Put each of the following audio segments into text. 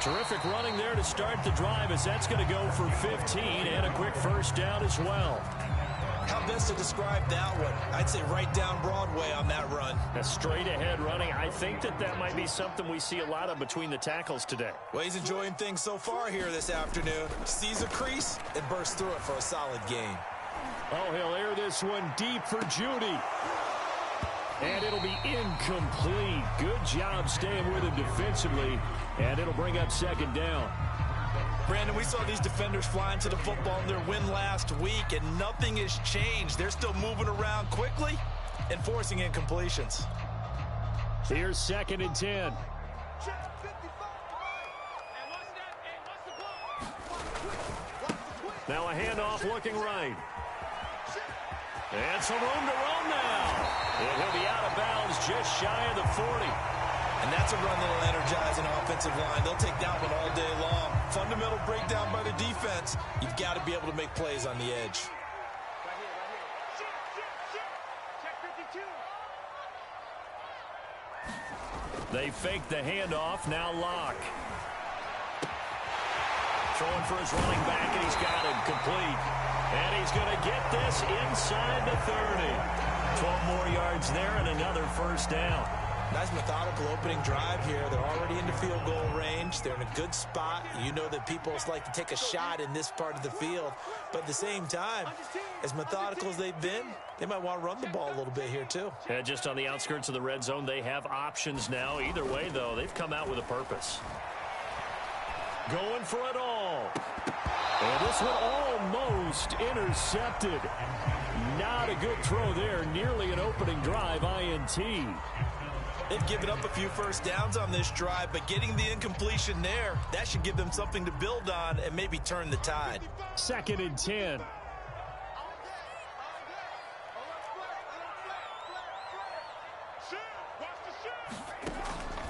Terrific running there to start the drive, as that's going to go for 15 and a quick first down as well. How best to describe that one? I'd say right down Broadway on that run. A straight ahead running. I think that might be something we see a lot of between the tackles today. Well, he's enjoying things so far here this afternoon. Sees a crease and bursts through it for a solid gain. Oh, he'll air this one deep for Judy. And it'll be incomplete. Good job staying with him defensively. And it'll bring up second down. Brandon, we saw these defenders flying to the football in their win last week, and nothing has changed. They're still moving around quickly and forcing incompletions. Here's second and 10. Now a handoff looking right. And some room to run now. And he'll be out of bounds just shy of the 40. And that's a run that'll energize an offensive line. They'll take that one all day long. Fundamental breakdown by the defense. You've got to be able to make plays on the edge. They fake the handoff. Now Locke. Throwing for his running back, and he's got him complete. And he's going to get this inside the 30. 12 more yards there and another first down. Nice methodical opening drive here. They're already into field goal range. They're in a good spot. You know that people like to take a shot in this part of the field. But at the same time, as methodical as they've been, they might want to run the ball a little bit here too. Yeah, just on the outskirts of the red zone, they have options now. Either way, though, they've come out with a purpose. Going for it all. And this one almost intercepted. Not a good throw there. Nearly an opening drive, INT. They've given up a few first downs on this drive, but getting the incompletion there, that should give them something to build on and maybe turn the tide. Second and 10.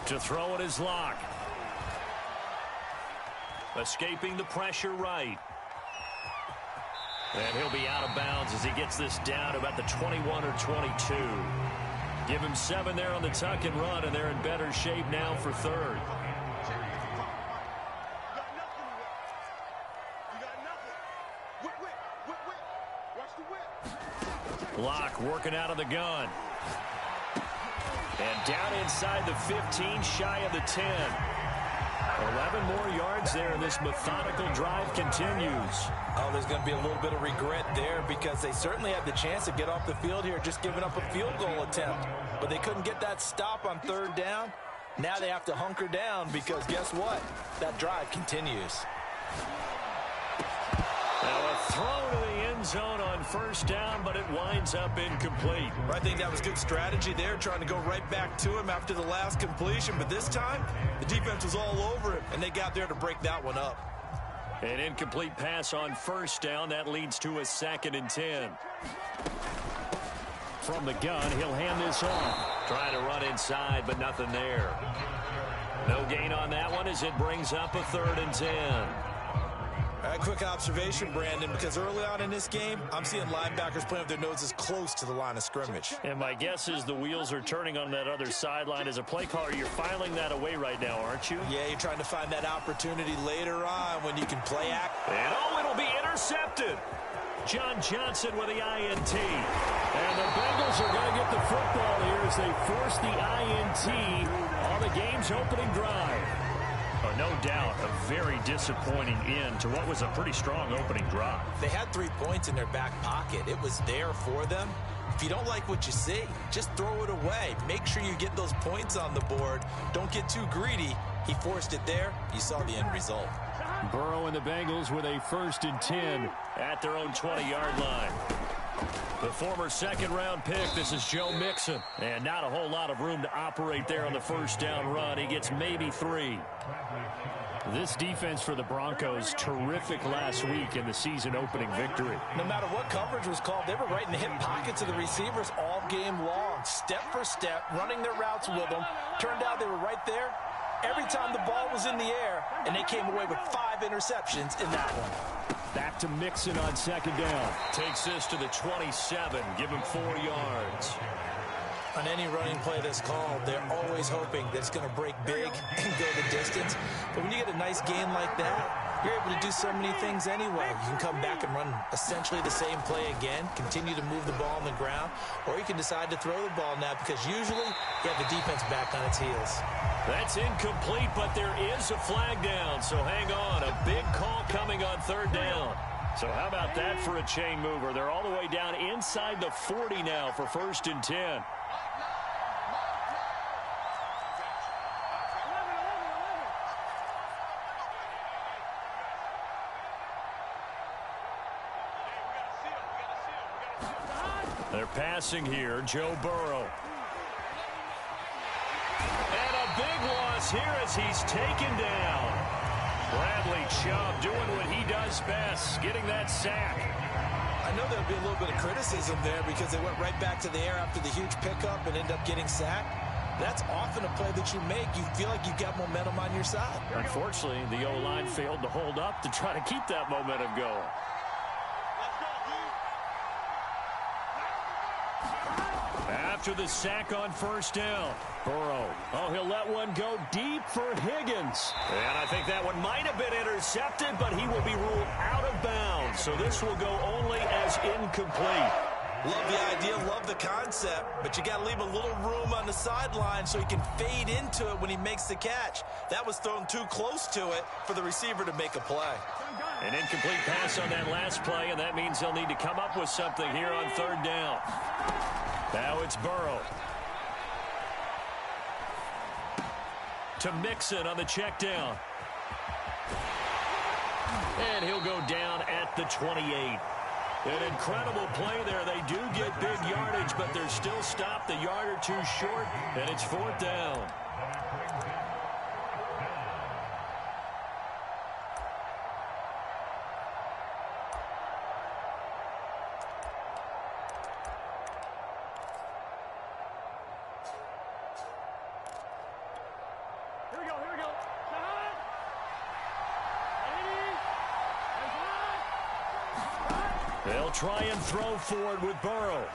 To throw it is Locke. Escaping the pressure right. And he'll be out of bounds as he gets this down about the 21 or 22. Give him 7 there on the tuck and run, and they're in better shape now for third. Locke working out of the gun. And down inside the 15, shy of the 10. 11 more yards there, and this methodical drive continues. Oh, there's going to be a little bit of regret there because they certainly had the chance to get off the field here, just giving up a field goal attempt. But they couldn't get that stop on third down. Now they have to hunker down because guess what? That drive continues. Now a throw to the end zone on first down, but it winds up incomplete. I think that was good strategy there, trying to go right back to him after the last completion. But this time, the defense was all over it, and they got there to break that one up. An incomplete pass on first down. That leads to a second and 10. From the gun, he'll hand this off. Trying to run inside, but nothing there. No gain on that one as it brings up a third and 10. All right, quick observation, Brandon, because early on in this game, I'm seeing linebackers playing with their noses close to the line of scrimmage. And my guess is the wheels are turning on that other sideline. As a play caller, you're filing that away right now, aren't you? Yeah, you're trying to find that opportunity later on when you can play act. And oh, it'll be intercepted. John Johnson with the INT. And the Bengals are going to get the football here as they force the INT on the game's opening drive. Oh, no doubt, a very disappointing end to what was a pretty strong opening drive. They had 3 points in their back pocket. It was there for them. If you don't like what you see, just throw it away. Make sure you get those points on the board. Don't get too greedy. He forced it there. You saw the end result. Burrow and the Bengals with a first and 10 at their own 20-yard line. The former second-round pick, this is Joe Mixon. And not a whole lot of room to operate there on the first down run. He gets maybe 3. This defense for the Broncos, terrific last week in the season-opening victory. No matter what coverage was called, they were right in the hip pockets of the receivers all game long, step for step, running their routes with them. Turned out they were right there every time the ball was in the air, and they came away with 5 interceptions in that one. Back to Mixon on second down. Takes this to the 27. Give him 4 yards. On any running play that's called, they're always hoping that it's going to break big and go the distance. But when you get a nice gain like that, you're able to do so many things anyway. You can come back and run essentially the same play again, continue to move the ball on the ground, or you can decide to throw the ball now because usually you have the defense back on its heels. That's incomplete, but there is a flag down, so hang on. A big call coming on third down. So how about that for a chain mover? They're all the way down inside the 40 now for 1st and 10. They're passing here, Joe Burrow. And a big loss here as he's taken down. Bradley Chubb doing what he does best, getting that sack. I know there'll be a little bit of criticism there because they went right back to the air after the huge pickup and end up getting sacked. That's often a play that you make. You feel like you've got momentum on your side. Unfortunately, the O-line failed to hold up to try to keep that momentum going. After the sack on 1st down, Burrow. Oh, he'll let one go deep for Higgins. And I think that one might have been intercepted, but he will be ruled out of bounds. So this will go only as incomplete. Love the idea, love the concept, but you got to leave a little room on the sideline so he can fade into it when he makes the catch. That was thrown too close to it for the receiver to make a play. An incomplete pass on that last play, and that means he'll need to come up with something here on 3rd down. Now it's Burrow. To Mixon on the check down. And he'll go down at the 28. An incredible play there. They do get big yardage, but they're still stopped a yard or two short, and it's 4th down. They'll try and throw forward with Burrow.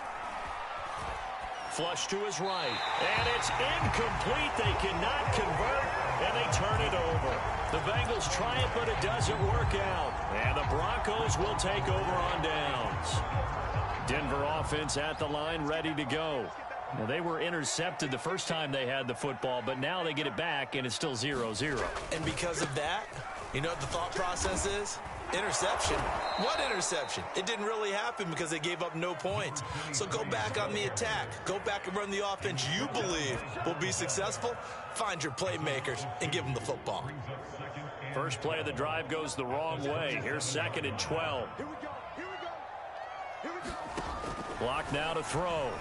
Flush to his right. And it's incomplete. They cannot convert, and they turn it over. The Bengals try it, but it doesn't work out. And the Broncos will take over on downs. Denver offense at the line, ready to go. Now, they were intercepted the first time they had the football, but now they get it back, and it's still 0-0. And because of that, you know what the thought process is? Interception. What interception? It didn't really happen because they gave up no points. So go back on the attack. Go back and run the offense you believe will be successful. Find your playmakers and give them the football. First play of the drive goes the wrong way. Here's 2nd and 12. Block now to throw.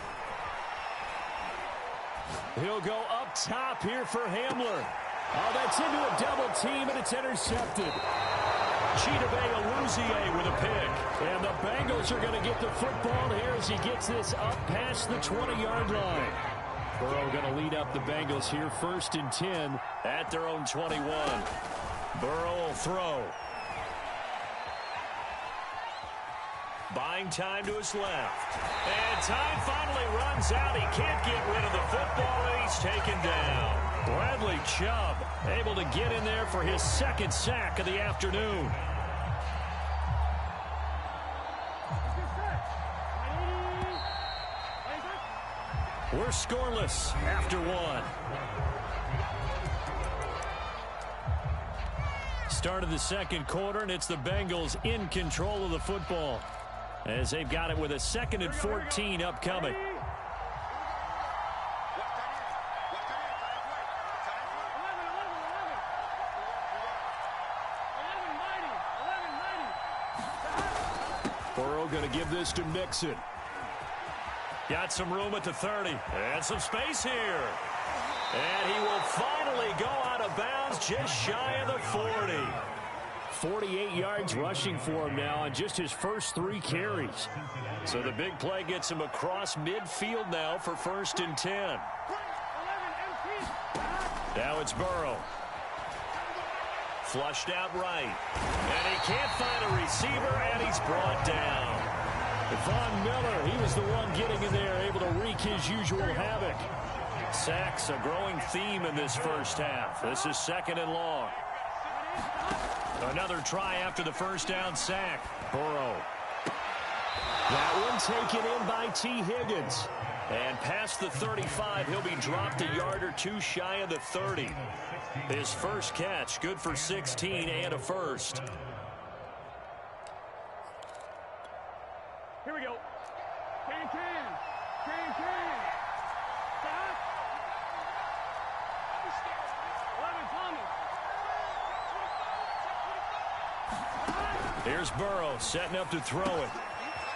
He'll go up top here for Hamler. Oh, that's into a double team, and it's intercepted. Chidobe Awuzie with a pick. And the Bengals are going to get the football here as he gets this up past the 20-yard line. Burrow going to lead up the Bengals here 1st and 10 at their own 21. Burrow will throw. Buying time to his left. And time finally runs out. He can't get rid of the football, and he's taken down. Bradley Chubb able to get in there for his 2nd sack of the afternoon. We're scoreless after 1. Start of the 2nd quarter, and it's the Bengals in control of the football as they've got it with a 2nd and 14 upcoming. Burrow going to give this to Mixon. Got some room at the 30. And some space here. And he will finally go out of bounds just shy of the 40. 48 yards rushing for him now on just his first 3 carries. So the big play gets him across midfield now for 1st and 10. Now it's Burrow. Flushed out right. And he can't find a receiver, and he's brought down. Von Miller, he was the one getting in there, able to wreak his usual havoc. Sacks, a growing theme in this first half. This is 2nd and long. Another try after the first down sack. Burrow. That one taken in by T. Higgins. And past the 35, he'll be dropped a yard or two shy of the 30. His first catch, good for 16 and a first. Here we go. Can. Stop. 11 coming. Here's Burrow setting up to throw it.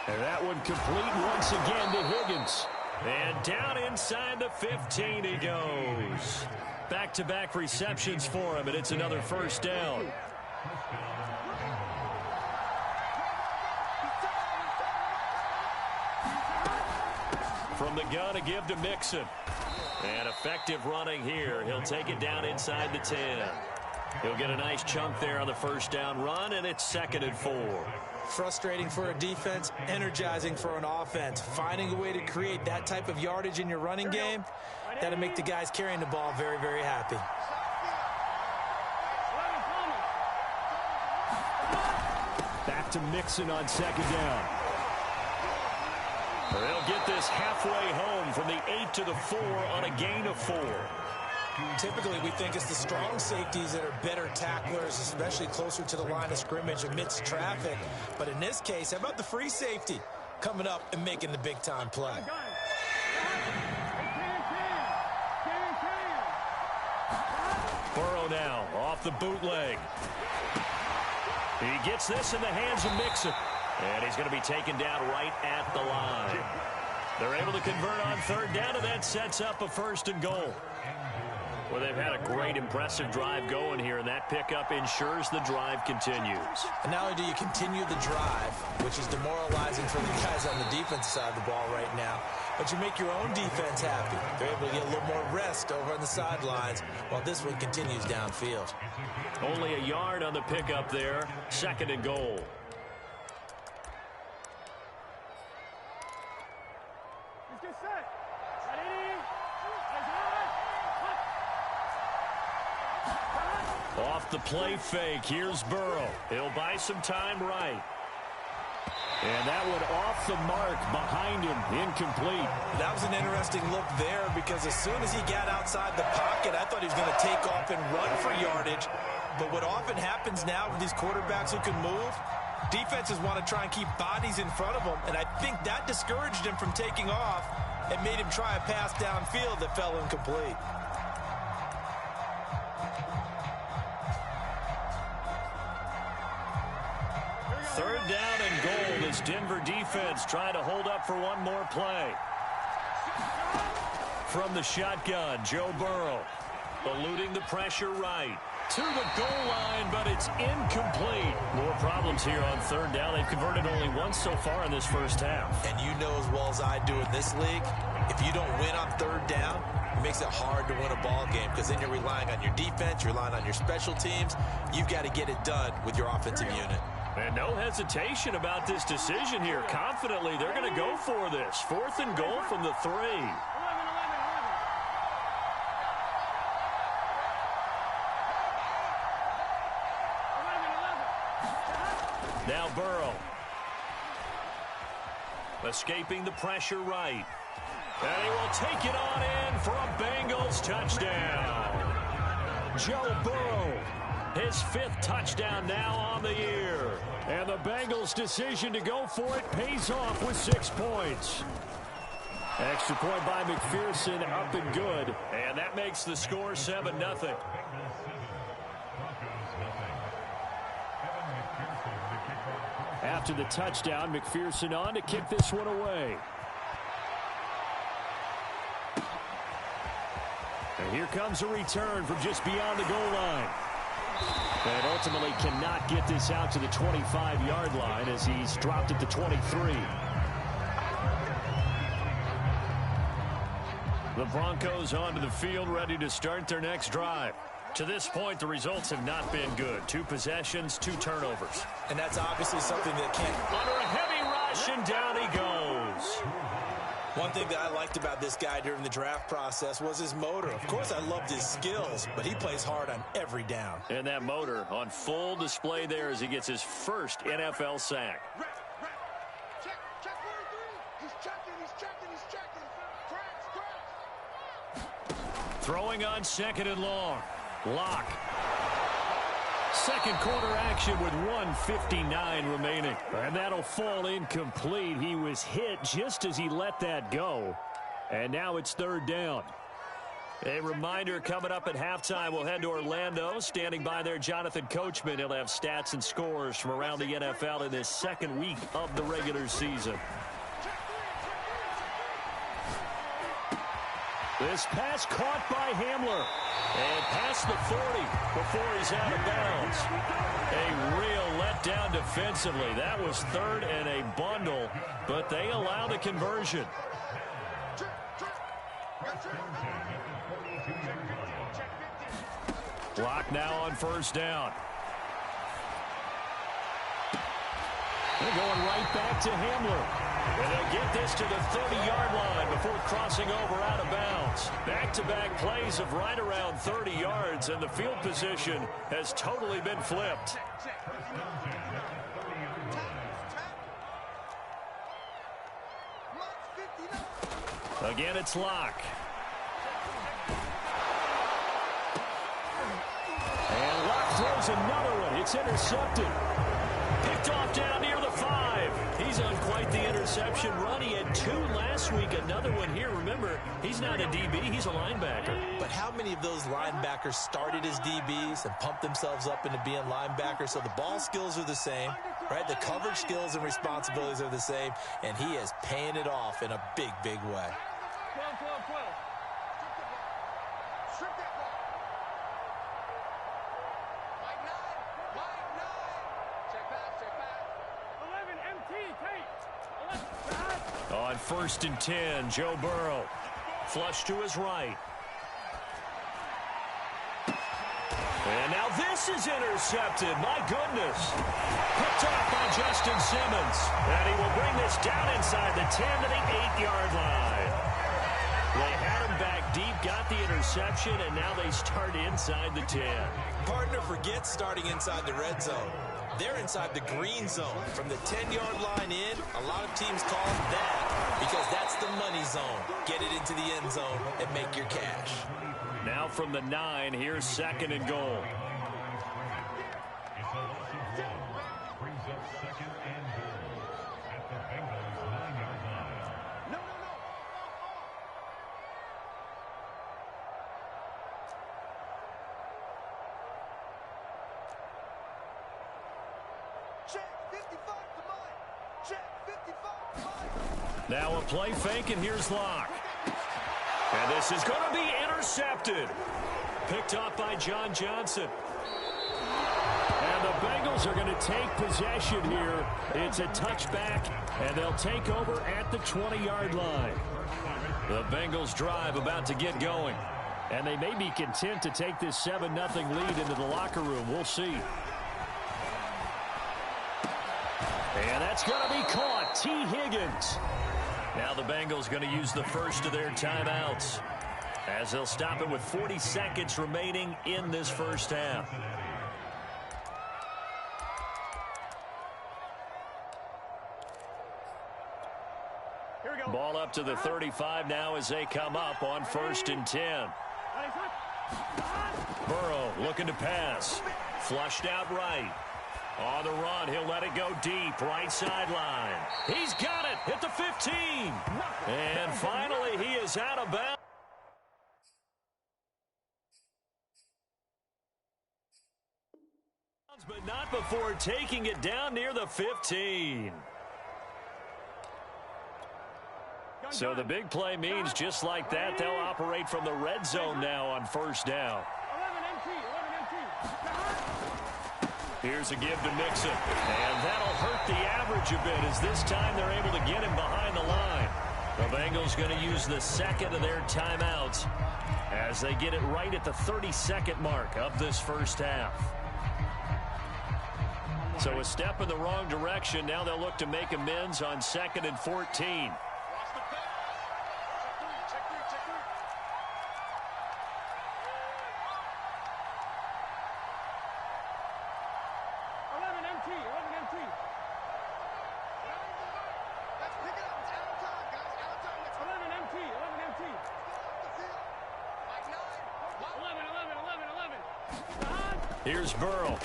And that one complete once again to Higgins. And down inside the 15 he goes. Back-to-back receptions for him, and it's another first down. From the gun, a give to Mixon. And effective running here. He'll take it down inside the 10. He'll get a nice chunk there on the first down run, and it's 2nd and 4. Frustrating for a defense, energizing for an offense. Finding a way to create that type of yardage in your running game, that'll make the guys carrying the ball very, very happy. Back to Mixon on 2nd down. They'll get this halfway home from the 8 to the 4 on a gain of 4. Typically, we think it's the strong safeties that are better tacklers, especially closer to the line of scrimmage amidst traffic. But in this case, how about the free safety coming up and making the big-time play? Burrow now off the bootleg. He gets this in the hands of Mixon. And he's going to be taken down right at the line. They're able to convert on 3rd down, and that sets up a 1st and goal. Well, they've had a great, impressive drive going here, and that pickup ensures the drive continues. And not only do you continue the drive, which is demoralizing for the guys on the defensive side of the ball right now, but you make your own defense happy. They're able to get a little more rest over on the sidelines while this one continues downfield. Only a yard on the pickup there. 2nd and goal. Let's get set. Ready? Off the play fake, here's Burrow. He'll buy some time right. And that one off the mark behind him, incomplete. That was an interesting look there because as soon as he got outside the pocket, I thought he was going to take off and run for yardage. But what often happens now with these quarterbacks who can move, defenses want to try and keep bodies in front of them, and I think that discouraged him from taking off and made him try a pass downfield that fell incomplete. Third down and goal as Denver defense trying to hold up for one more play. From the shotgun, Joe Burrow eluding the pressure right. To the goal line, but it's incomplete. More problems here on 3rd down. They've converted only once so far in this first half. And you know as well as I do in this league, if you don't win on 3rd down, it makes it hard to win a ball game because then you're relying on your defense, you're relying on your special teams. You've got to get it done with your offensive unit. And no hesitation about this decision here. Confidently, they're going to go for this. 4th and goal from the 3. Now Burrow. Escaping the pressure right. And he will take it on in for a Bengals touchdown. Joe Burrow, his 5th touchdown now on the year. And the Bengals' decision to go for it pays off with 6 points. Extra point by McPherson, up and good. And that makes the score 7-0. After the touchdown, McPherson on to kick this one away. And here comes a return from just beyond the goal line. And ultimately cannot get this out to the 25-yard line as he's dropped at the 23. The Broncos onto the field ready to start their next drive. To this point, the results have not been good. 2 possessions, 2 turnovers. And that's obviously something that can't... Under a heavy rush, and down he goes. One thing that I liked about this guy during the draft process was his motor. Of course, I loved his skills, but he plays hard on every down. And that motor on full display there as he gets his first NFL sack. Check 1-3. He's checking. Cracks. Throwing on second and long. Lock. Second quarter action with 1:59 remaining. And that'll fall incomplete. He was hit just as he let that go. And now it's third down. A reminder coming up at halftime, we'll head to Orlando. Standing by there, Jonathan Coachman. He'll have stats and scores from around the NFL in this second week of the regular season. This pass caught by Hamler. And past the 40 before he's out of bounds. A real letdown defensively. That was third and a bundle, but they allow the conversion. Clock now on first down. They're going right back to Hamler. And they'll get this to the 30-yard line before crossing over out of bounds. Back-to-back plays of right around 30 yards, and the field position has totally been flipped. Again, it's Locke. And Locke throws another one. It's intercepted. Picked off down near the 5. He's on quite the interception run. He had 2 last week, another one here. Remember, he's not a DB, he's a linebacker. But how many of those linebackers started as DBs and pumped themselves up into being linebackers? So the ball skills are the same, right? The coverage skills and responsibilities are the same, and he is paying it off in a big, big way. 12. Strip that ball. Wide 9. Check back. 11 MT, take. 11, On first and 10, Joe Burrow. Flush to his right. And now this is intercepted. My goodness. Picked off by Justin Simmons. And he will bring this down inside the 10 to the 8-yard line. They had him back deep, got the interception, and now they start inside the 10. Partner forgets starting inside the red zone. They're inside the green zone. From the 10-yard line in, a lot of teams call it that because that's the money zone. Get it into the end zone and make your cash. Now from the 9, here's second and goal. Brings up second and goal at the Bengals 9-yard line. No. Check 55 to mine. Check 55 to mine. Now a play fake, and here's Locke. And this is going to be intercepted. Picked off by John Johnson. And the Bengals are going to take possession here. It's a touchback, and they'll take over at the 20-yard line. The Bengals drive about to get going. And they may be content to take this 7-0 lead into the locker room. We'll see. And that's going to be caught. T. Higgins. Now the Bengals going to use the first of their timeouts as they'll stop it with 40 seconds remaining in this first half. Here we go. Ball up to the 35 now as they come up on first and 10. Burrow looking to pass. Flushed out right. On the run, he'll let it go deep, right sideline. He's got it at the 15. And finally, he is out of bounds. But not before taking it down near the 15. So the big play means just like that, they'll operate from the red zone now on first down. 11 MT. Here's a give to Mixon. And that'll hurt the average a bit as this time they're able to get him behind the line. The Bengals going to use the second of their timeouts as they get it right at the 30-second mark of this first half. So a step in the wrong direction. Now they'll look to make amends on 2nd and 14. Here's Burrow.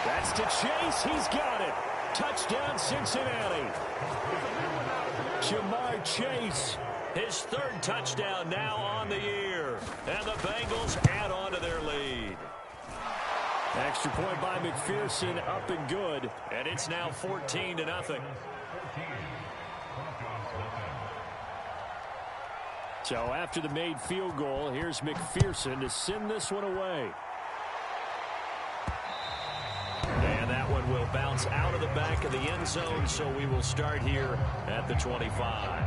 That's to Chase. He's got it. Touchdown, Cincinnati. Jamar Chase, his third touchdown now on the year. And the Bengals add on to their lead. Extra point by McPherson, up and good. And it's now 14-0. So after the made field goal, here's McPherson to send this one away. And that one will bounce out of the back of the end zone, so we will start here at the 25.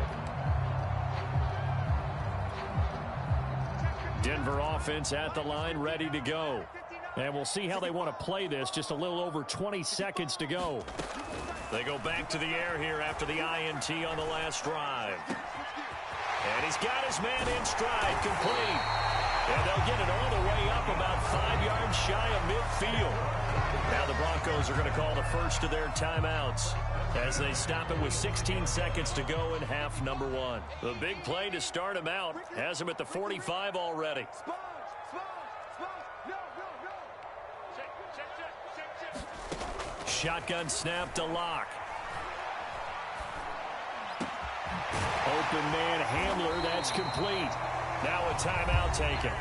Denver offense at the line, ready to go. And we'll see how they want to play this. Just a little over 20 seconds to go. They go back to the air here after the INT on the last drive. And he's got his man in stride, complete. And they'll get it all the way up about 5 yards shy of midfield. Now the Broncos are going to call the first of their timeouts as they stop it with 16 seconds to go in half number 1. The big play to start him out has him at the 45 already. Shotgun snap to Locke. Open man Hamler, that's complete. Now a timeout taken.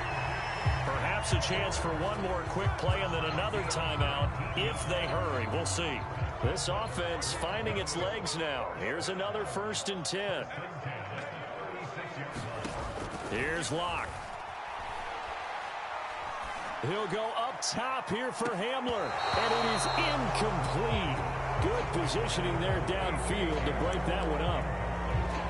Perhaps a chance for one more quick play and then another timeout if they hurry. We'll see. This offense finding its legs now. Here's another 1st and 10. Here's Locke. He'll go up top here for Hamler. And it is incomplete. Good positioning there downfield to break that one up.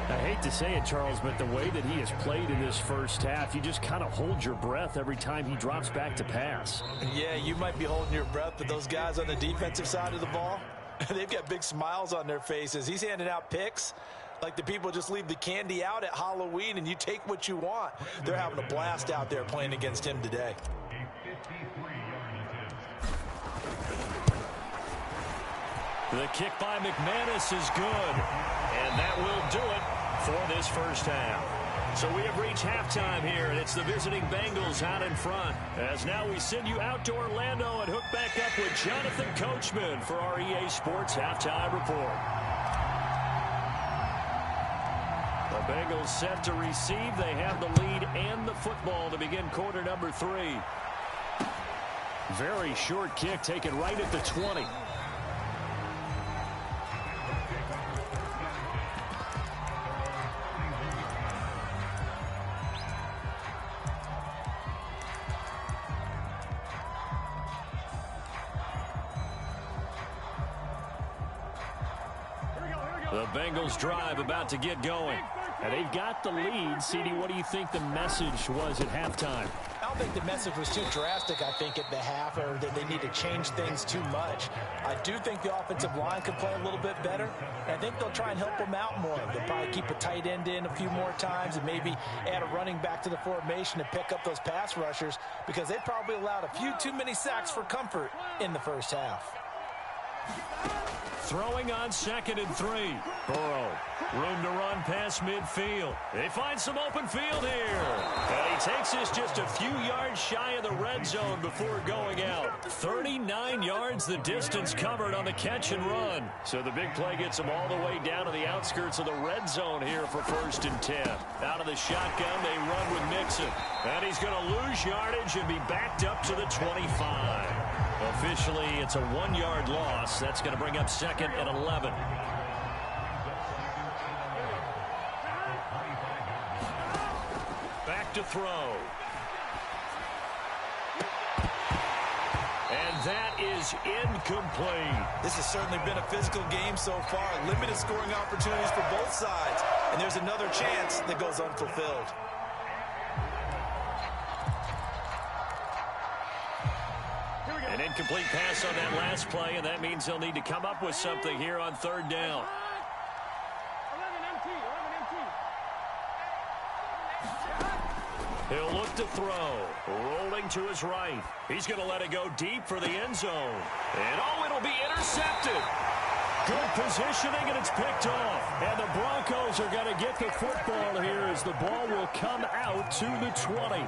I hate to say it, Charles, but the way that he has played in this first half, you just kind of hold your breath every time he drops back to pass. Yeah, you might be holding your breath, but those guys on the defensive side of the ball, they've got big smiles on their faces. He's handing out picks like the people just leave the candy out at Halloween and you take what you want. They're having a blast out there playing against him today. The kick by McManus is good, and that will do it for this first half. So we have reached halftime here, and it's the visiting Bengals out in front. As now we send you out to Orlando and hook back up with Jonathan Coachman for our EA Sports Halftime Report. The Bengals set to receive. They have the lead and the football to begin quarter number 3. Very short kick taken right at the 20. The Bengals drive about to get going. And they've got the lead. CD, what do you think the message was at halftime? I don't think the message was too drastic, I think, at the half, or that they need to change things too much. I do think the offensive line could play a little bit better. And I think they'll try and help them out more. They'll probably keep a tight end in a few more times and maybe add a running back to the formation to pick up those pass rushers because they probably allowed a few too many sacks for comfort in the first half. Throwing on 2nd and 3. Burrow, room to run past midfield. They find some open field here. And he takes this just a few yards shy of the red zone before going out. 39 yards the distance covered on the catch and run. So the big play gets him all the way down to the outskirts of the red zone here for 1st and 10. Out of the shotgun, they run with Mixon. And he's going to lose yardage and be backed up to the 25. Officially, it's a 1-yard loss. That's going to bring up 2nd and 11. Back to throw. And that is incomplete. This has certainly been a physical game so far. Limited scoring opportunities for both sides. And there's another chance that goes unfulfilled. An incomplete pass on that last play, and that means they'll need to come up with something here on 3rd down. He'll look to throw. Rolling to his right. He's going to let it go deep for the end zone. And, oh, it'll be intercepted. Good positioning, and it's picked off. And the Broncos are going to get the football here as the ball will come out to the 20.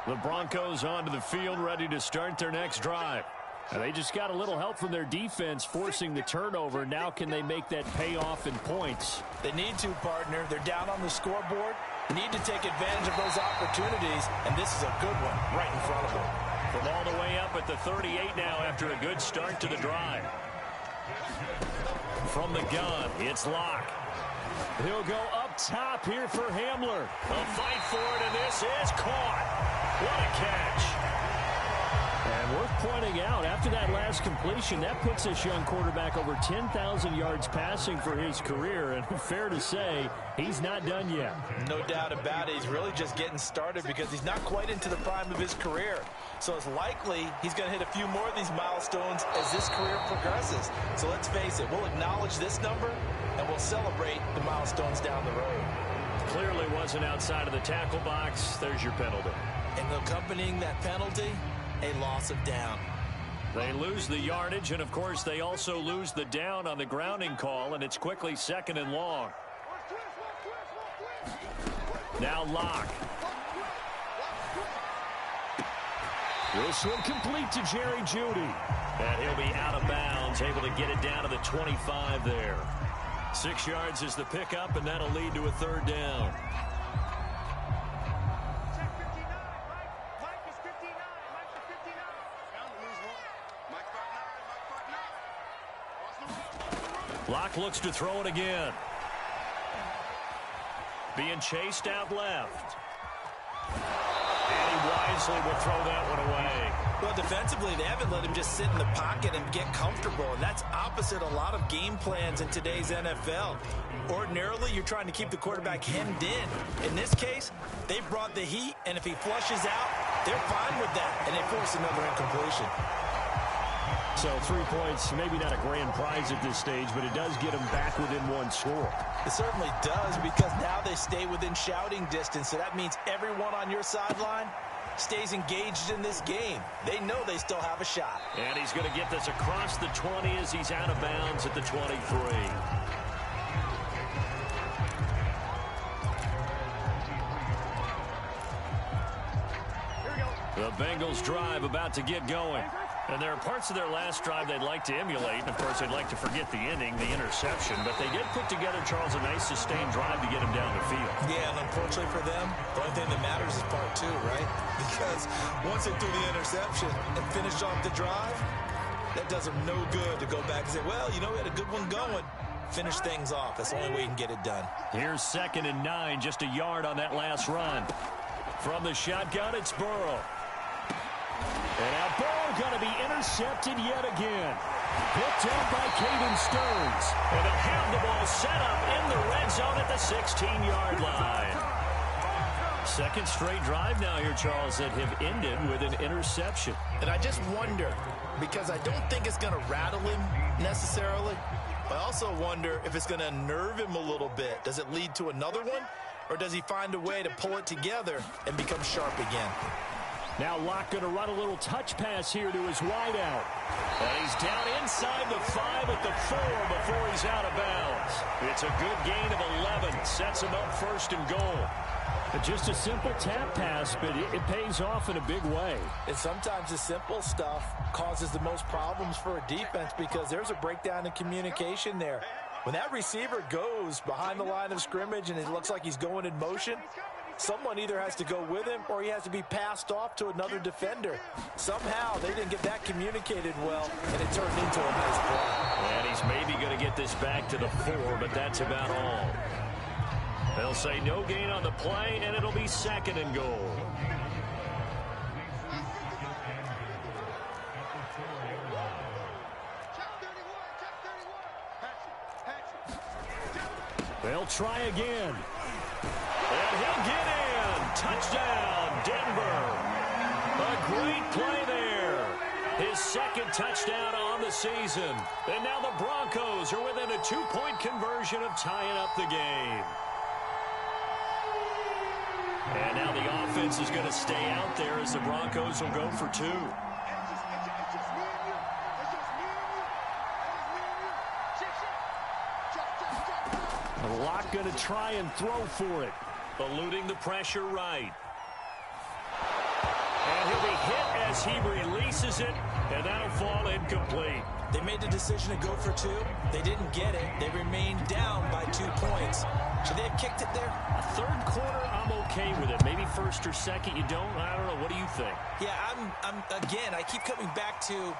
The Broncos onto the field, ready to start their next drive. And they just got a little help from their defense forcing the turnover. Now can they make that pay off in points? They need to, partner. They're down on the scoreboard. Need to take advantage of those opportunities, and this is a good one right in front of them. From all the way up at the 38 now after a good start to the drive. From the gun, it's Locke. He'll go up top here for Hamler. A fight for it, and this is caught. What a catch. And worth pointing out, after that last completion, that puts this young quarterback over 10,000 yards passing for his career. And fair to say, he's not done yet. No doubt about it. He's really just getting started because he's not quite into the prime of his career. So it's likely he's going to hit a few more of these milestones as this career progresses. So let's face it, we'll acknowledge this number and we'll celebrate the milestones down the road. Clearly wasn't outside of the tackle box. There's your penalty. And accompanying that penalty, a loss of down. They lose the yardage, and of course they also lose the down on the grounding call, and it's quickly 2nd and long. Now Locke. This one complete to Jerry Jeudy. And he'll be out of bounds, able to get it down to the 25 there. 6 yards is the pickup, and that'll lead to a 3rd down. Locke looks to throw it again. Being chased out left. And he wisely will throw that one away. Well, defensively, they haven't let him just sit in the pocket and get comfortable, and that's opposite a lot of game plans in today's NFL. Ordinarily, you're trying to keep the quarterback hemmed in. In this case, they brought the heat, and if he flushes out, they're fine with that, and they force another incompletion. So 3 points, maybe not a grand prize at this stage, but it does get them back within one score. It certainly does, because now they stay within shouting distance, so that means everyone on your sideline stays engaged in this game. They know they still have a shot. And he's going to get this across the 20 as he's out of bounds at the 23. The Bengals drive about to get going. And there are parts of their last drive they'd like to emulate. And, of course, they'd like to forget the inning, the interception. But they did put together, Charles, a nice sustained drive to get him down the field. Yeah, and unfortunately for them, the only thing that matters is part 2, right? Because once they threw the interception and finished off the drive, that does them no good to go back and say, well, you know, we had a good one going. Finish things off. That's the only way you can get it done. Here's 2nd and 9, just a yard on that last run. From the shotgun, it's Burrow. And now Burrow going to be intercepted yet again. Picked up by Caden Stearns. And they'll have the ball set up in the red zone at the 16-yard line. 2nd straight drive now here, Charles, that have ended with an interception. And I just wonder, because I don't think it's going to rattle him necessarily, but I also wonder if it's going to unnerve him a little bit. Does it lead to another one? Or does he find a way to pull it together and become sharp again? Now Locke going to run a little touch pass here to his wideout. And he's down inside the 5 at the 4 before he's out of bounds. It's a good gain of 11. Sets him up 1st and goal. Just a simple tap pass, but it pays off in a big way. And sometimes the simple stuff causes the most problems for a defense because there's a breakdown in communication there. When that receiver goes behind the line of scrimmage and it looks like he's going in motion, someone either has to go with him or he has to be passed off to another defender. Somehow they didn't get that communicated well, and it turned into a nice play. And he's maybe going to get this back to the 4, but that's about all. They'll say no gain on the play, and it'll be 2nd and goal. They'll try again. And he'll get in. Touchdown, Denver. A great play there. His 2nd touchdown on the season. And now the Broncos are within a 2-point conversion of tying up the game. And now the offense is going to stay out there as the Broncos will go for 2. not going to try and throw for it. Eluding the pressure right. And he'll be hit as he releases it, and that'll fall incomplete. They made the decision to go for 2. They didn't get it. They remained down by 2 points. Should they have kicked it there? Third quarter, I'm okay with it. Maybe first or second, you don't? I don't know. What do you think? Yeah, again, I keep coming back to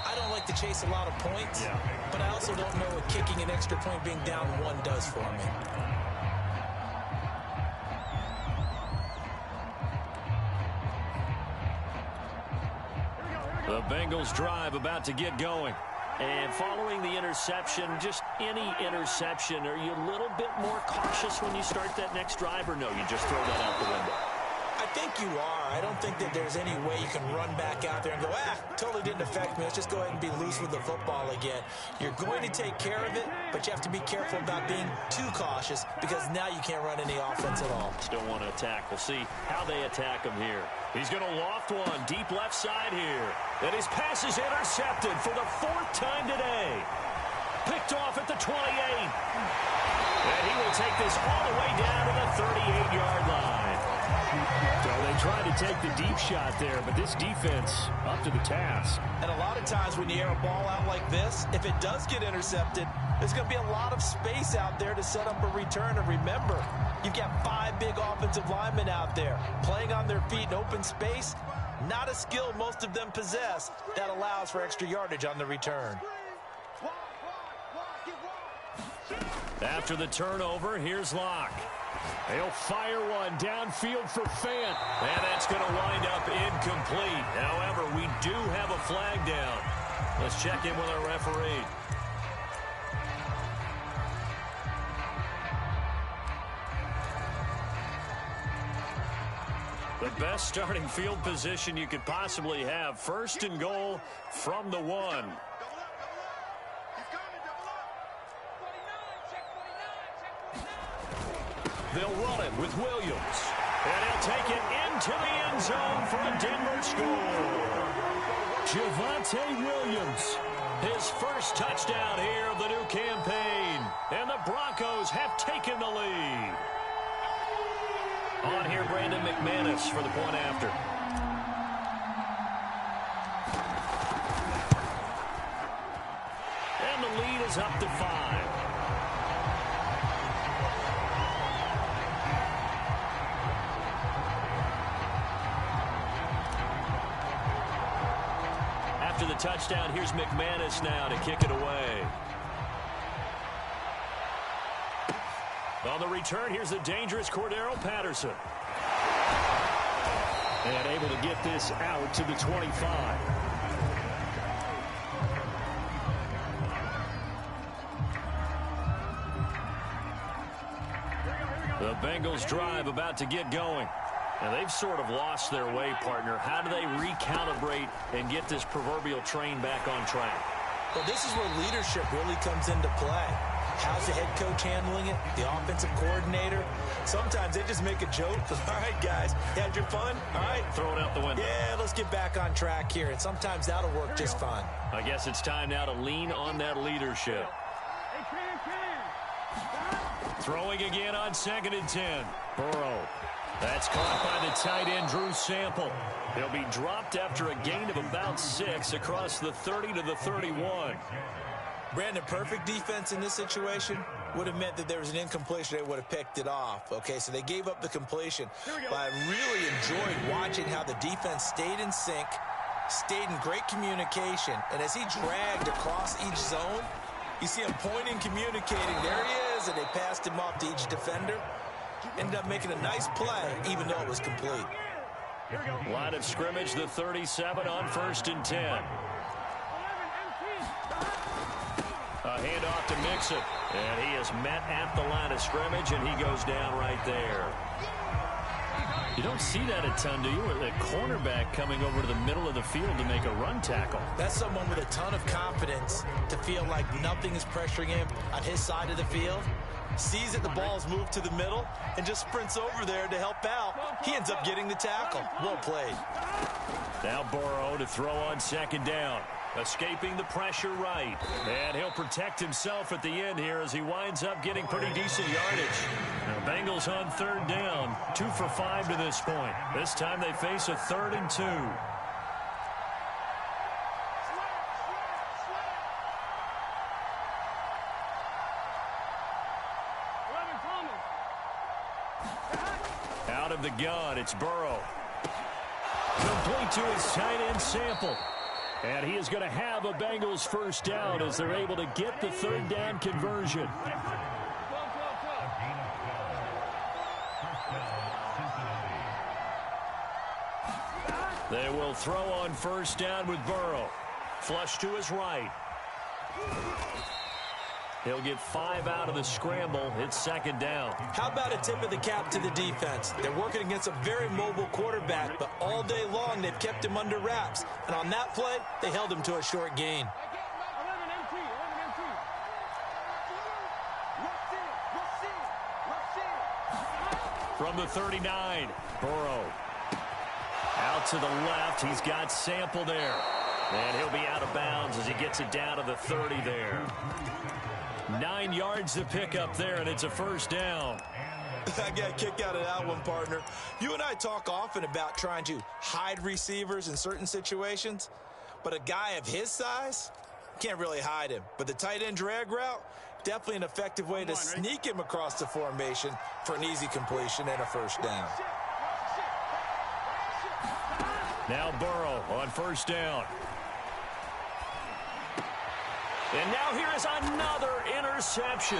I don't like to chase a lot of points, but I also don't know what kicking an extra point being down 1 does for me. The Bengals drive about to get going. And following the interception, just any interception, are you a little bit more cautious when you start that next drive, or no, you just throw that out the window? I think you are. I don't think that there's any way you can run back out there and go, totally didn't affect me. Let's just go ahead and be loose with the football again. You're going to take care of it, but you have to be careful about being too cautious because now you can't run any offense at all. Still want to attack. We'll see how they attack him here. He's going to loft one deep left side here. And his pass is intercepted for the 4th time today. Picked off at the 28. And he will take this all the way down to the 38-yard line. So they tried to take the deep shot there, but this defense up to the task. And a lot of times when you air a ball out like this, if it does get intercepted, there's going to be a lot of space out there to set up a return. And remember, you've got 5 big offensive linemen out there playing on their feet in open space. Not a skill most of them possess that allows for extra yardage on the return. After the turnover, here's Locke. He'll fire one downfield for Fant. And that's going to wind up incomplete. However, we do have a flag down. Let's check in with our referee. The best starting field position you could possibly have. 1st and goal from the 1. They'll run it with Williams. And he'll take it into the end zone for a Denver score. Javonte Williams, his first touchdown here of the new campaign. And the Broncos have taken the lead. On here, Brandon McManus for the point after. And the lead is up to 5. After the touchdown, here's McManus now to kick it away. On the return, here's the dangerous Cordero Patterson. And able to get this out to the 25. The Bengals drive about to get going. And they've sort of lost their way, partner. How do they recalibrate and get this proverbial train back on track? Well, this is where leadership really comes into play. How's the head coach handling it? The offensive coordinator? Sometimes they just make a joke. All right, guys, had your fun? All right. Throw it out the window. Yeah, let's get back on track here. And sometimes that'll work just fine. I guess it's time now to lean on that leadership. Throwing again on 2nd and 10. Burrow. That's caught by the tight end, Drew Sample. He'll be dropped after a gain of about 6 across the 30 to the 31. Brandon, perfect defense in this situation would have meant that there was an incompletion. They would have picked it off. Okay, so they gave up the completion. But I really enjoyed watching how the defense stayed in sync, stayed in great communication. And as he dragged across each zone, you see him pointing, communicating. There he is, and they passed him off to each defender. Ended up making a nice play, even though it was complete. Line of scrimmage, the 37 on 1st and 10. A handoff to Mixon. And he is met at the line of scrimmage, and he goes down right there. You don't see that a ton, do you? A cornerback coming over to the middle of the field to make a run tackle. That's someone with a ton of confidence to feel like nothing is pressuring him on his side of the field. Sees that the ball's moved to the middle and just sprints over there to help out. He ends up getting the tackle. Well played. Now Burrow to throw on 2nd down. Escaping the pressure right. And he'll protect himself at the end here as he winds up getting pretty decent yardage. Now, Bengals on third down. 2 for 5 to this point. This time they face a 3rd and 2. Out of the gun, it's Burrow. Complete to his tight end Sample. And he is going to have a Bengals first down as they're able to get the 3rd down conversion. They will throw on first down with Burrow. Flush to his right. He'll get 5 out of the scramble. It's 2nd down. How about a tip of the cap to the defense? They're working against a very mobile quarterback, but all day long they've kept him under wraps. And on that play, they held him to a short gain. From the 39, Burrow. Out to the left, he's got Sample there. And he'll be out of bounds as he gets it down to the 30 there. 9 yards to pick up there, and it's a first down. I got a kick out of that one, partner. You and I talk often about trying to hide receivers in certain situations, but a guy of his size, can't really hide him. But the tight end drag route, definitely an effective way to sneak him across the formation for an easy completion and a first down. Now Burrow on first down. And now here is another interception.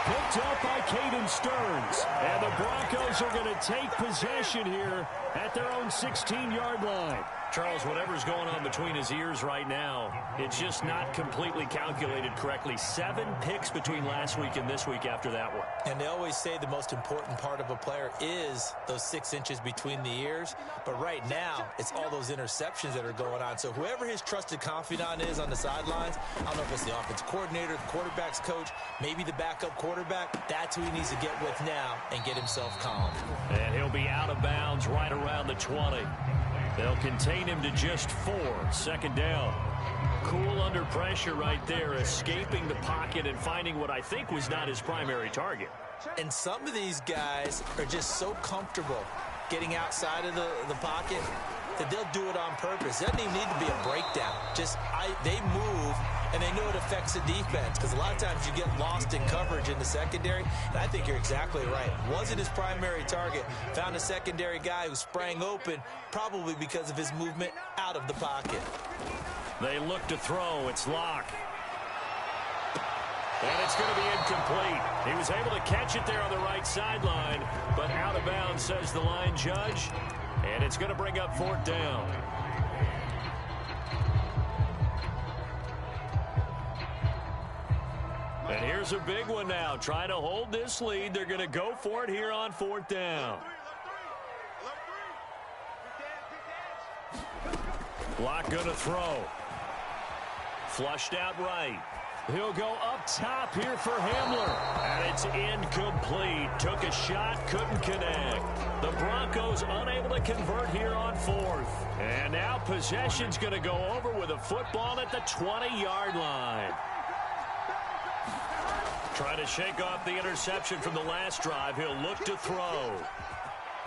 Picked up by Caden Stearns. And the Broncos are going to take possession here at their own 16-yard line. Charles, whatever's going on between his ears right now, it's just not completely calculated correctly. 7 picks between last week and this week after that one. And they always say the most important part of a player is those 6 inches between the ears. But right now, it's all those interceptions that are going on. So whoever his trusted confidant is on the sidelines, I don't know if it's the offense coordinator, the quarterback's coach, maybe the backup quarterback, that's who he needs to get with now and get himself calm. And he'll be out of bounds right around the 20. They'll contain him to just 4. 2nd down. Cool under pressure right there, escaping the pocket and finding what I think was not his primary target. And some of these guys are just so comfortable getting outside of the pocket that they'll do it on purpose. It doesn't even need to be a breakdown. They move, and they know it affects the defense because a lot of times you get lost in coverage in the secondary, and I think you're exactly right. Wasn't his primary target. Found a secondary guy who sprang open, probably because of his movement out of the pocket. They look to throw. It's Locke. And it's going to be incomplete. He was able to catch it there on the right sideline, but out of bounds, says the line judge. And it's going to bring up 4th down. And here's a big one now. Trying to hold this lead. They're going to go for it here on 4th down. Locke going to throw. Flushed out right. He'll go up top here for Hamler. And it's incomplete. Took a shot, couldn't connect. The Broncos unable to convert here on 4th. And now possession's going to go over with a football at the 20-yard line. Trying to shake off the interception from the last drive. He'll look to throw.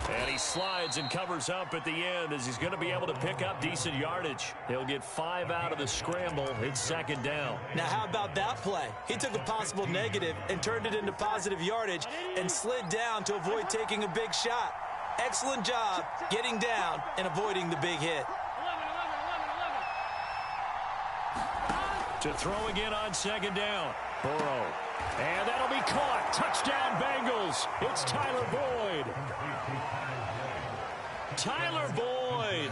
And he slides and covers up at the end as he's going to be able to pick up decent yardage. He'll get 5 out of the scramble. It's 2nd down. Now, how about that play? He took a possible negative and turned it into positive yardage and slid down to avoid taking a big shot. Excellent job getting down and avoiding the big hit. To throw again on 2nd down. Burrow. And that'll be caught. Touchdown, Bengals. It's Tyler Boyd. Tyler Boyd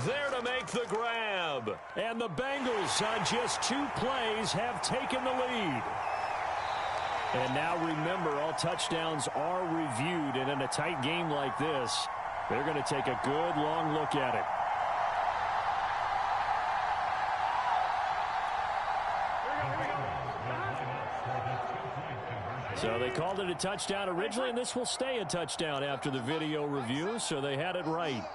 there to make the grab. And the Bengals on just 2 plays have taken the lead. And now remember, all touchdowns are reviewed. And in a tight game like this, they're going to take a good long look at it. So they called it a touchdown originally, and this will stay a touchdown after the video review, so they had it right.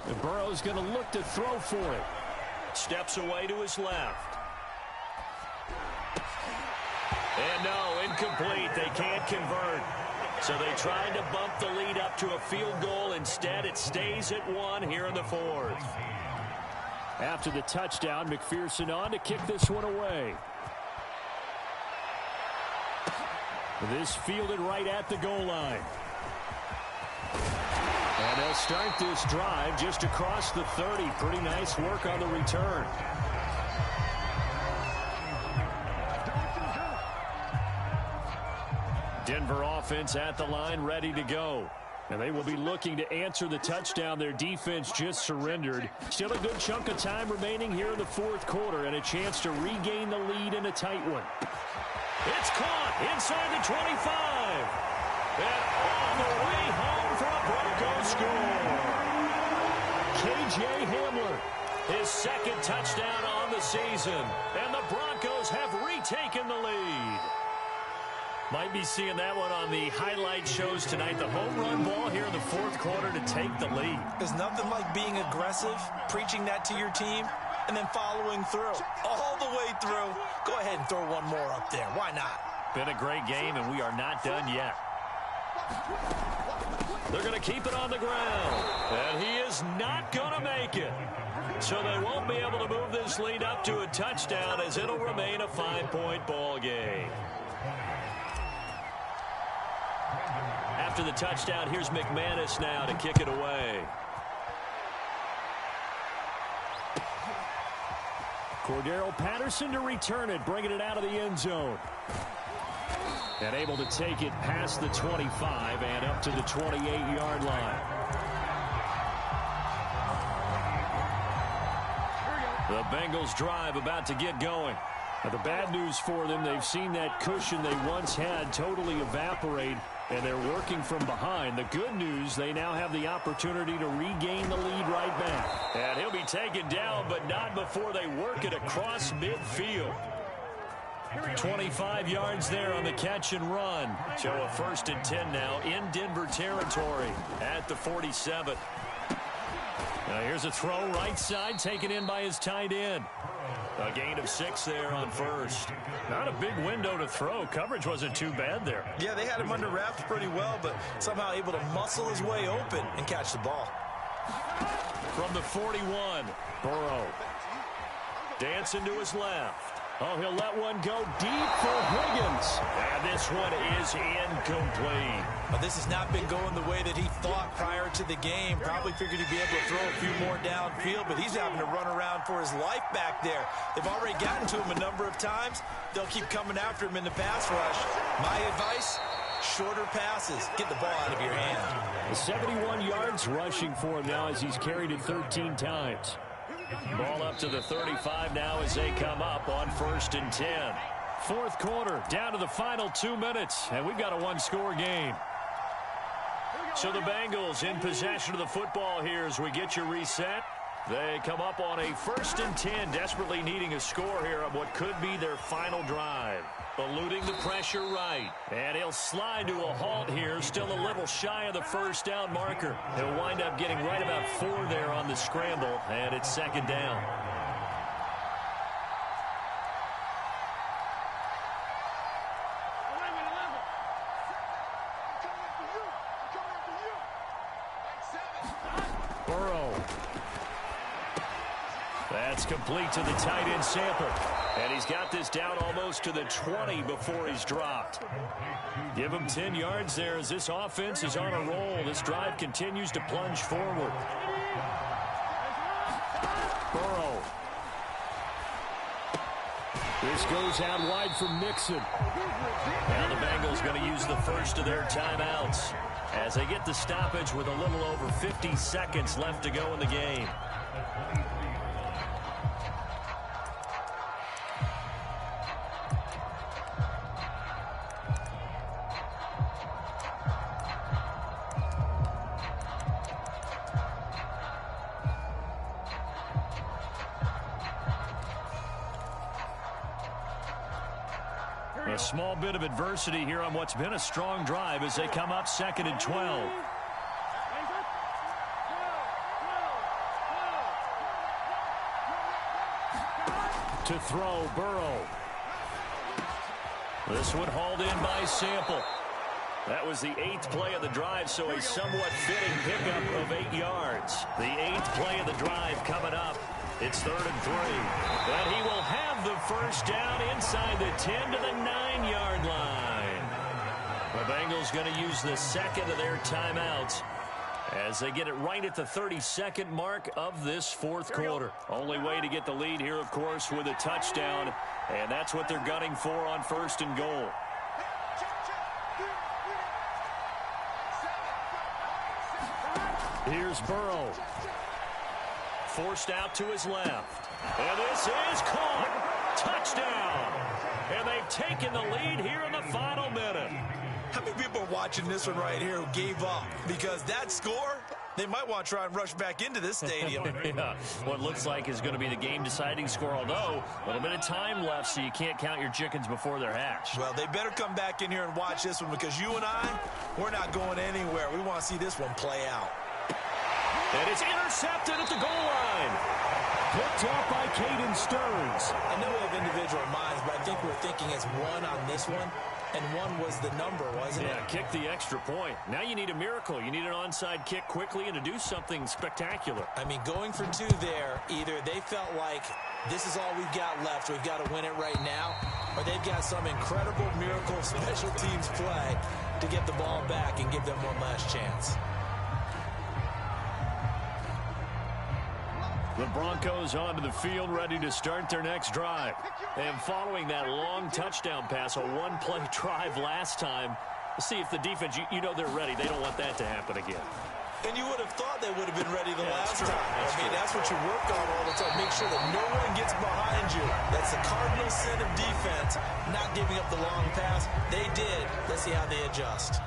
And Burrow's going to look to throw for it. Steps away to his left. And no, incomplete. They can't convert. So they tried to bump the lead up to a field goal. Instead, it stays at 1 here in the fourth. After the touchdown, McPherson on to kick this one away. This fielded right at the goal line. And they'll start this drive just across the 30. Pretty nice work on the return. Denver offense at the line, ready to go. And they will be looking to answer the touchdown their defense just surrendered. Still a good chunk of time remaining here in the fourth quarter and a chance to regain the lead in a tight one. It's caught inside the 25. And on the way home for a Broncos score. K.J. Hamler, his second touchdown on the season. And the Broncos have retaken the lead. Might be seeing that one on the highlight shows tonight. The home run ball here in the fourth quarter to take the lead. There's nothing like being aggressive, preaching that to your team, and then following through. All the way through. Go ahead and throw one more up there. Why not? Been a great game, and we are not done yet. They're going to keep it on the ground. And he is not going to make it. So they won't be able to move this lead up to a touchdown as it'll remain a 5-point ball game. After the touchdown, here's McManus now to kick it away. Cordero Patterson to return it, bringing it out of the end zone. And able to take it past the 25 and up to the 28-yard line. The Bengals drive about to get going. Now, the bad news for them, they've seen that cushion they once had totally evaporate, and they're working from behind. The good news, they now have the opportunity to regain the lead right back. And he'll be taken down, but not before they work it across midfield. 25 yards there on the catch and run. So a 1st and 10 now in Denver territory at the 47. Now here's a throw right side taken in by his tight end. A gain of 6 there on first. Not a big window to throw. Coverage wasn't too bad there. Yeah, they had him under wraps pretty well, but somehow able to muscle his way open and catch the ball. From the 41, Burrow. Dancing to his left. Oh, he'll let one go deep for Higgins. And this one is incomplete. But this has not been going the way that he thought prior to the game. Probably figured he'd be able to throw a few more downfield, but he's having to run around for his life back there. They've already gotten to him a number of times. They'll keep coming after him in the pass rush. My advice, shorter passes. Get the ball out of your hand. 71 yards rushing for him now as he's carried it 13 times. Ball up to the 35 now as they come up on 1st and 10. Fourth quarter, down to the final 2 minutes, and we've got a one-score game. So the Bengals in possession of the football here as we get you reset. They come up on a 1st and 10, desperately needing a score here on what could be their final drive. Eluding the pressure right. And he'll slide to a halt here, still a little shy of the first down marker. He'll wind up getting right about 4 there on the scramble, and it's 2nd down. Burrow. That's complete to the tight end Samper. And he's got this down almost to the 20 before he's dropped. Give him 10 yards there as this offense is on a roll. This drive continues to plunge forward. Burrow. This goes out wide for Mixon. Now the Bengals going to use the first of their timeouts as they get the stoppage with a little over 50 seconds left to go in the game. A small bit of adversity here on what's been a strong drive as they come up 2nd and 12. To throw, Burrow. This one hauled in by Sample. That was the 8th play of the drive, so a somewhat fitting pickup of 8 yards. The 8th play of the drive coming up. It's 3rd and 3. But he will have the first down inside the 10 to the 9-yard line. The Bengals going to use the second of their timeouts as they get it right at the 32nd mark of this 4th quarter. Only way to get the lead here, of course, with a touchdown, and that's what they're gunning for on 1st and goal. Here's Burrow. Forced out to his left. And this is caught. Touchdown. And they've taken the lead here in the final minute. How many people are watching this one right here who gave up? Because that score, they might want to try and rush back into this stadium. Yeah, what looks like is going to be the game-deciding score, although a little bit of time left, so you can't count your chickens before they're hatched. Well, they better come back in here and watch this one, because you and I, we're not going anywhere. We want to see this one play out. And it's intercepted at the goal line. Picked off by Caden Stearns. I know we have individual minds, but I think we're thinking as one on this one, and one was the number, wasn't it? Yeah, kick the extra point. Now you need a miracle. You need an onside kick quickly and to do something spectacular. I mean, going for 2 there, either they felt like this is all we've got left, we've got to win it right now, or they've got some incredible miracle special teams play to get the ball back and give them one last chance. The Broncos onto the field, ready to start their next drive. And following that long touchdown pass, a one-play drive last time, let's see if the defense, you know they're ready. They don't want that to happen again. And you would have thought they would have been ready the last time. I mean, that's what you work on all the time. Make sure that no one gets behind you. That's the cardinal sin of defense, not giving up the long pass. They did. Let's see how they adjust.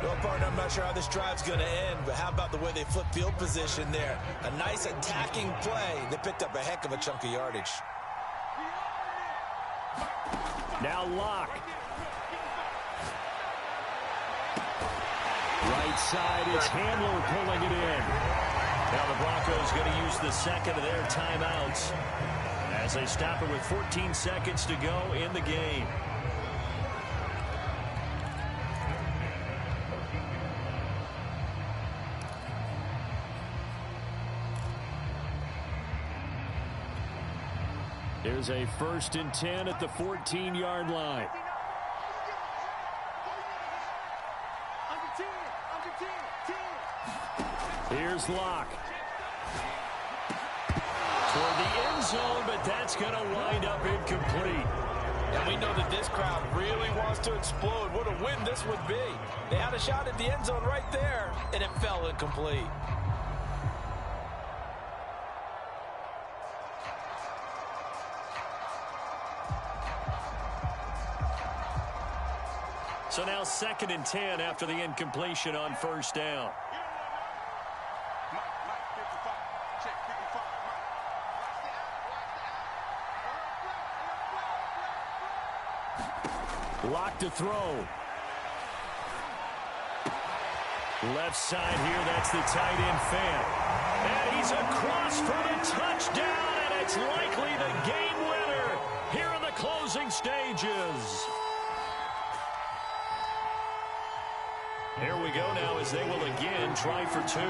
Well, partner, I'm not sure how this drive's going to end, but how about the way they flip field position there? A nice attacking play. They picked up a heck of a chunk of yardage. Now Locke. Right side, it's Handler pulling it in. Now the Broncos going to use the second of their timeouts as they stop it with 14 seconds to go in the game. Here's a 1st and 10 at the 14-yard line. Here's Locke. Toward the end zone, but that's going to wind up incomplete. And we know that this crowd really wants to explode. What a win this would be. They had a shot at the end zone right there, and it fell incomplete. So now 2nd and 10 after the incompletion on 1st down. Locke to throw. Left side here, that's the tight end fan. And he's across for the touchdown, and it's likely the game winner here in the closing stages. Here we go now as they will again try for 2.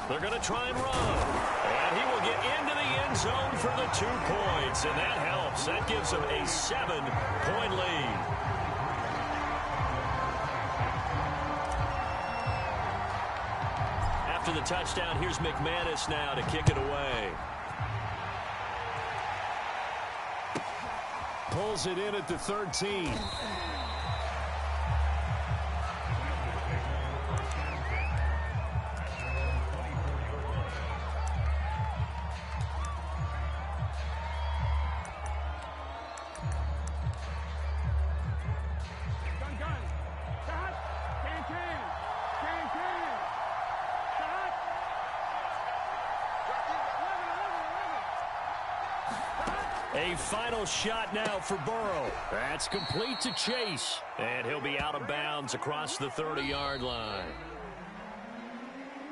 They're going to try and run. And he will get into the end zone for the 2 points. And that helps. That gives them a 7-point lead. After the touchdown, here's McManus now to kick it away. Pulls it in at the 13. A final shot now for Burrow. That's complete to Chase. And he'll be out of bounds across the 30-yard line.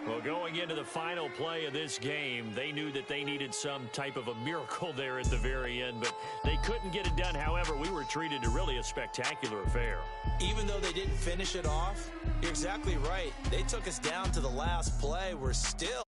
Well, going into the final play of this game, they knew that they needed some type of a miracle there at the very end, but they couldn't get it done. However, we were treated to really a spectacular affair. Even though they didn't finish it off, you're exactly right. They took us down to the last play. We're still